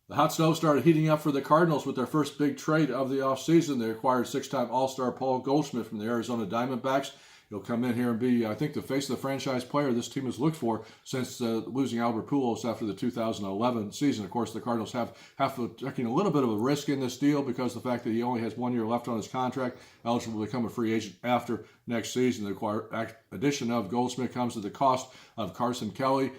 The hot stove started heating up for the Cardinals with their first big trade of the offseason. They acquired six-time All-Star Paul Goldschmidt from the Arizona Diamondbacks. He'll come in here and be, I think, the face of the franchise player this team has looked for since losing Albert Pujols after the 2011 season. Of course, the Cardinals have taking a little bit of a risk in this deal because of the fact that he only has 1 year left on his contract, eligible to become a free agent after next season. The addition of Goldschmidt comes at the cost of Carson Kelly,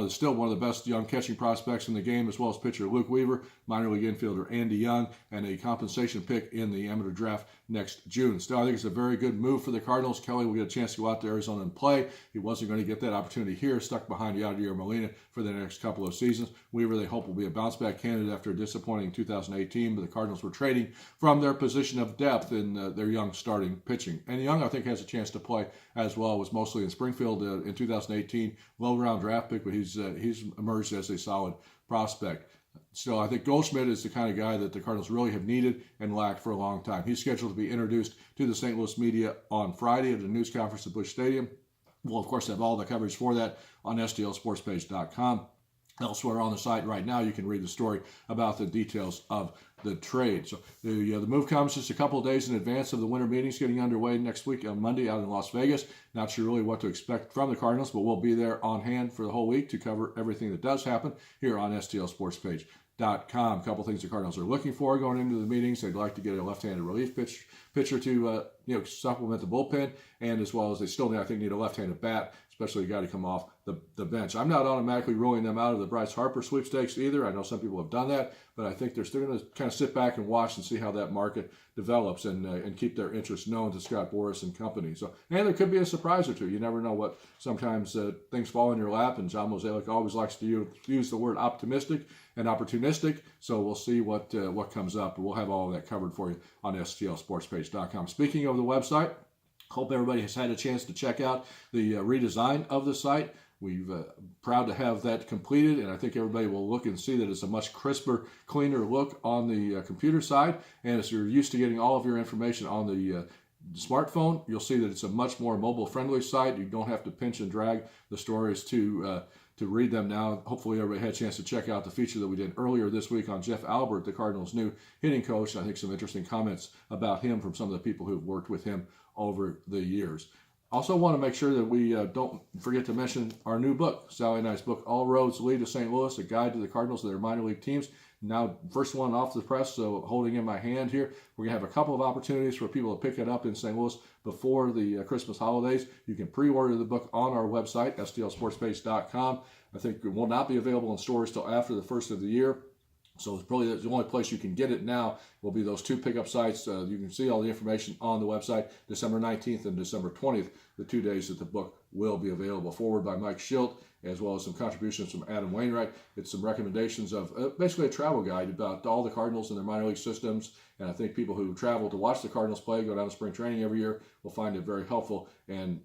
still one of the best young catching prospects in the game, as well as pitcher Luke Weaver, minor league infielder Andy Young, and a compensation pick in the amateur draft next June. Still, I think it's a very good move for the Cardinals. Kelly will get a chance to go out to Arizona and play. He wasn't going to get that opportunity here, stuck behind Yadier Molina for the next couple of seasons. Weaver, they hope, will be a bounce-back candidate after a disappointing 2018, but the Cardinals were trading from their position of depth in their young starting pitching. And Young, I think, has a chance to play as well. Was mostly in Springfield in 2018, low-round draft pick, but he's emerged as a solid prospect. So I think Goldschmidt is the kind of guy that the Cardinals really have needed and lacked for a long time. He's scheduled to be introduced to the St. Louis media on Friday at a news conference at Busch Stadium. We'll, of course, have all the coverage for that on STLSportsPage.com. Elsewhere on the site right now, you can read the story about the details of the trade. So the move comes just a couple of days in advance of the winter meetings getting underway next week on Monday out in Las Vegas. Not sure really what to expect from the Cardinals, but we'll be there on hand for the whole week to cover everything that does happen here on STLSportsPage.com. A couple things the Cardinals are looking for going into the meetings. They'd like to get a left-handed relief pitcher to supplement the bullpen, and as well as they still, I think, need a left-handed bat, especially a guy to come off the bench. I'm not automatically ruling them out of the Bryce Harper sweepstakes either. I know some people have done that, but I think they're still going to kind of sit back and watch and see how that market develops and keep their interest known to Scott Boras and company. So, and there could be a surprise or two. You never know what. Sometimes things fall in your lap, and John Mozeliak always likes to use the word optimistic and opportunistic. So we'll see what comes up. We'll have all of that covered for you on STLSportsPage.com. Speaking of the website, hope everybody has had a chance to check out the redesign of the site. We're proud to have that completed, and I think everybody will look and see that it's a much crisper, cleaner look on the computer side. And as you're used to getting all of your information on the smartphone, you'll see that it's a much more mobile-friendly site. You don't have to pinch and drag the stories to read them now. Hopefully everybody had a chance to check out the feature that we did earlier this week on Jeff Albert, the Cardinals' new hitting coach. I think some interesting comments about him from some of the people who've worked with him over the years. Also want to make sure that we don't forget to mention our new book, Sally and I's book, All Roads Lead to St. Louis, a guide to the Cardinals and their minor league teams. Now, first one off the press, so holding in my hand here. We're going to have a couple of opportunities for people to pick it up in St. Louis before the Christmas holidays. You can pre-order the book on our website, STLSportsPage.com. I think it will not be available in stores till after the first of the year. So it's probably the only place you can get it now will be those two pickup sites. You can see all the information on the website, December 19th and December 20th, the 2 days that the book will be available. Forward by Mike Schilt, as well as some contributions from Adam Wainwright. It's some recommendations of basically a travel guide about all the Cardinals and their minor league systems. And I think people who travel to watch the Cardinals play, go down to spring training every year, will find it very helpful and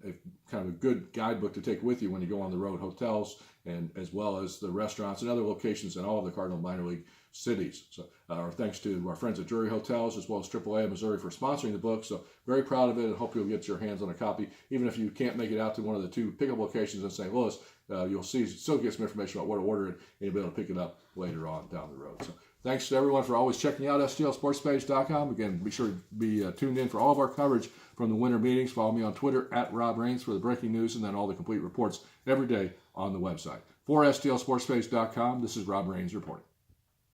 kind of a good guidebook to take with you when you go on the road, hotels, and as well as the restaurants and other locations in all of the Cardinal minor league cities. So our thanks to our friends at Drury Hotels as well as AAA Missouri for sponsoring the book. So very proud of it and hope you'll get your hands on a copy. Even if you can't make it out to one of the two pickup locations in St. Louis, you'll still get some information about where to order it, and you'll be able to pick it up later on down the road. So thanks to everyone for always checking out STLSportsPage.com. Again, be sure to be tuned in for all of our coverage from the winter meetings. Follow me on Twitter at Rob Rains for the breaking news and then all the complete reports every day on the website. For STLSportsPage.com, this is Rob Rains reporting.